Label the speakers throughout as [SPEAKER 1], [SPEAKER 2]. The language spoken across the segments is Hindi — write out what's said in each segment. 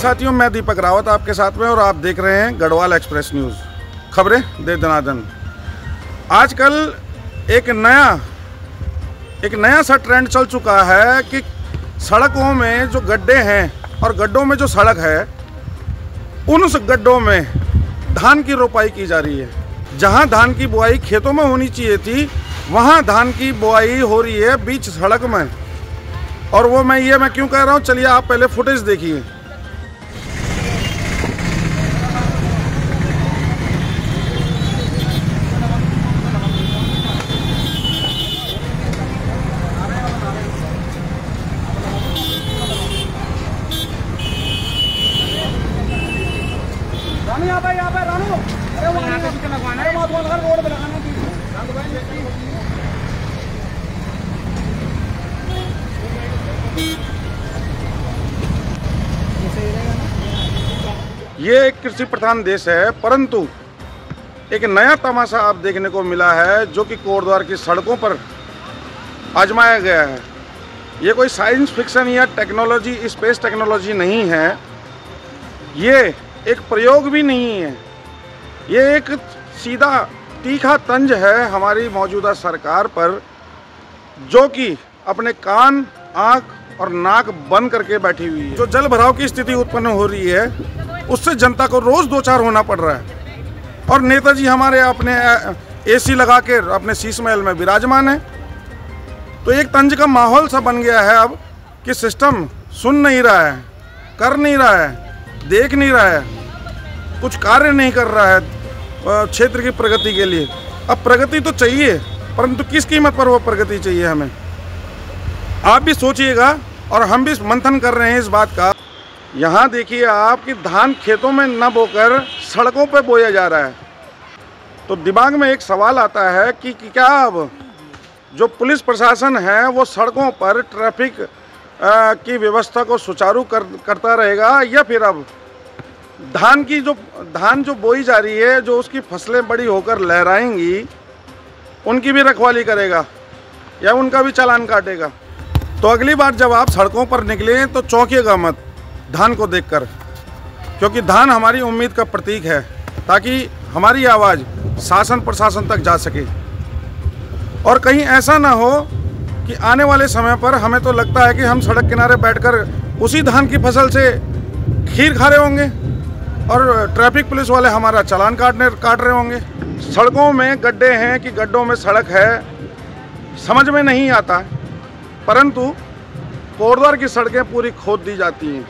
[SPEAKER 1] साथियों, मैं दीपक रावत आपके साथ में और आप देख रहे हैं गढ़वाल एक्सप्रेस न्यूज़, खबरें दे दनादन। आजकल एक नया सा ट्रेंड चल चुका है कि सड़कों में जो गड्ढे हैं और गड्ढों में जो सड़क है, उन गड्ढों में धान की रोपाई की जा रही है। जहां धान की बुआई खेतों में होनी चाहिए थी, वहां धान की बुआई हो रही है बीच सड़क में। और वो मैं क्यों कह रहा हूँ, चलिए आप पहले फुटेज देखिए।
[SPEAKER 2] रानू, अरे वहाँ पे लगवाना है, रोड पे लगाना है।
[SPEAKER 1] ये एक कृषि प्रधान देश है, परंतु एक नया तमाशा आप देखने को मिला है जो कि कोटद्वार की सड़कों पर आजमाया गया है। ये कोई साइंस फिक्शन या टेक्नोलॉजी, स्पेस टेक्नोलॉजी नहीं है, ये एक प्रयोग भी नहीं है, ये एक सीधा तीखा तंज है हमारी मौजूदा सरकार पर, जो कि अपने कान, आँख और नाक बंद करके बैठी हुई है। जो जल भराव की स्थिति उत्पन्न हो रही है, उससे जनता को रोज़ दो चार होना पड़ रहा है। और नेताजी हमारे अपने एसी लगा के अपने शीश महल में विराजमान है। तो एक तंज का माहौल सा बन गया है अब कि सिस्टम सुन नहीं रहा है, कर नहीं रहा है, देख नहीं रहा है, कुछ कार्य नहीं कर रहा है क्षेत्र की प्रगति के लिए। अब प्रगति तो चाहिए, परंतु किस कीमत पर वो प्रगति चाहिए हमें, आप भी सोचिएगा और हम भी मंथन कर रहे हैं इस बात का। यहाँ देखिए आप कि धान खेतों में न बोकर सड़कों पर बोया जा रहा है। तो दिमाग में एक सवाल आता है कि क्या अब जो पुलिस प्रशासन है वो सड़कों पर ट्रैफिक की व्यवस्था को सुचारू करता रहेगा, या फिर अब धान जो बोई जा रही है, जो उसकी फसलें बड़ी होकर लहराएंगी, उनकी भी रखवाली करेगा या उनका भी चालान काटेगा। तो अगली बार जब आप सड़कों पर निकलें तो चौंकिएगा मत धान को देखकर, क्योंकि धान हमारी उम्मीद का प्रतीक है, ताकि हमारी आवाज़ शासन प्रशासन तक जा सके। और कहीं ऐसा ना हो कि आने वाले समय पर हमें तो लगता है कि हम सड़क किनारे बैठकर उसी धान की फसल से खीर खा रहे होंगे और ट्रैफिक पुलिस वाले हमारा चालान काट रहे होंगे। सड़कों में गड्ढे हैं कि गड्ढों में सड़क है, समझ में नहीं आता, परंतु कोटद्वार की सड़कें पूरी खोद दी जाती हैं,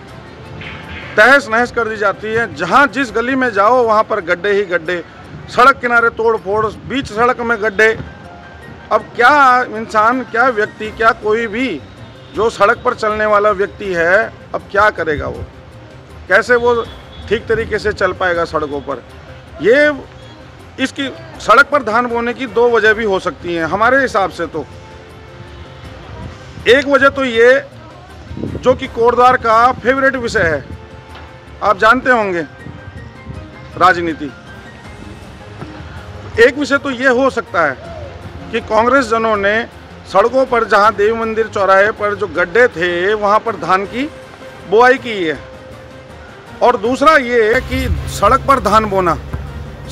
[SPEAKER 1] तहस नहस कर दी जाती है। जहाँ जिस गली में जाओ वहाँ पर गड्ढे ही गड्ढे, सड़क किनारे तोड़ फोड़, बीच सड़क में गड्ढे। अब क्या इंसान, क्या व्यक्ति, क्या कोई भी जो सड़क पर चलने वाला व्यक्ति है, अब क्या करेगा वो, कैसे वो ठीक तरीके से चल पाएगा सड़कों पर। ये इसकी सड़क पर धान बोने की दो वजह भी हो सकती हैं हमारे हिसाब से। तो एक वजह तो ये जो कि कोटद्वार का फेवरेट विषय है, आप जानते होंगे, राजनीति। एक विषय तो ये हो सकता है कि कांग्रेस जनों ने सड़कों पर, जहां देवी मंदिर चौराहे पर जो गड्ढे थे वहां पर धान की बुआई की है। और दूसरा ये है कि सड़क पर धान बोना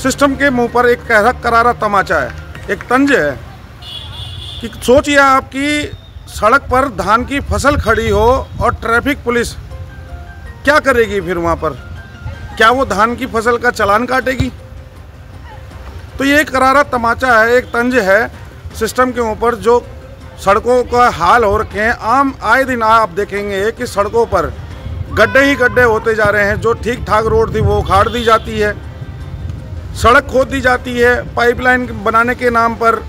[SPEAKER 1] सिस्टम के मुंह पर एक करारा तमाचा है, एक तंज है कि सोचिए आपकी सड़क पर धान की फसल खड़ी हो और ट्रैफिक पुलिस क्या करेगी फिर वहाँ पर, क्या वो धान की फसल का चालान काटेगी? तो ये एक करारा तमाचा है, एक तंज है सिस्टम के ऊपर, जो सड़कों का हाल हो रखे हैं। आए दिन आप देखेंगे कि सड़कों पर गड्ढे ही गड्ढे होते जा रहे हैं। जो ठीक ठाक रोड थी वो उखाड़ दी जाती है, सड़क खोद दी जाती है, पाइपलाइन बनाने के नाम पर,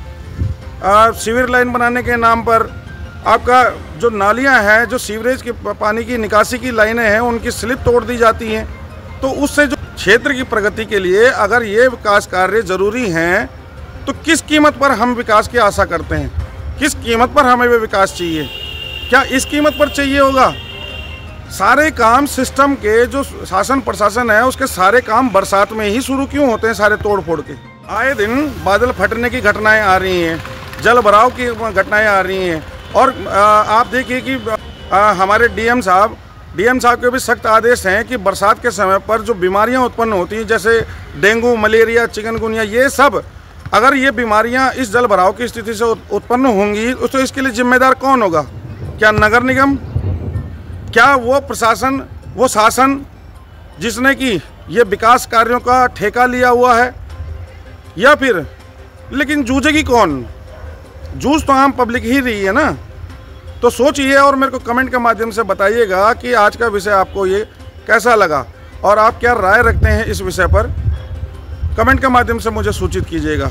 [SPEAKER 1] सीवर लाइन बनाने के नाम पर। आपका जो नालियां हैं, जो सीवरेज के पानी की निकासी की लाइनें हैं, उनकी स्लिप तोड़ दी जाती हैं। तो उससे जो क्षेत्र की प्रगति के लिए अगर ये विकास कार्य ज़रूरी हैं, तो किस कीमत पर हम विकास की आशा करते हैं, किस कीमत पर हमें वो विकास चाहिए? क्या इस कीमत पर चाहिए होगा? सारे काम सिस्टम के जो शासन प्रशासन है, उसके सारे काम बरसात में ही शुरू क्यों होते हैं, सारे तोड़ फोड़ के? आए दिन बादल फटने की घटनाएं आ रही हैं, जल भराव की घटनाएं आ रही हैं। और आप देखिए कि हमारे डीएम साहब डीएम साहब के भी सख्त आदेश हैं कि बरसात के समय पर जो बीमारियां उत्पन्न होती हैं, जैसे डेंगू, मलेरिया, चिकनगुनिया, ये सब, अगर ये बीमारियां इस जल भराव की स्थिति से उत्पन्न होंगी तो इसके लिए जिम्मेदार कौन होगा? क्या नगर निगम? क्या वो प्रशासन, वो शासन जिसने कि ये विकास कार्यों का ठेका लिया हुआ है? या फिर लेकिन जूझेगी कौन? जूझ तो आम पब्लिक ही रही है ना। तो सोचिए और मेरे को कमेंट के माध्यम से बताइएगा कि आज का विषय आपको ये कैसा लगा और आप क्या राय रखते हैं इस विषय पर। कमेंट के माध्यम से मुझे सूचित कीजिएगा।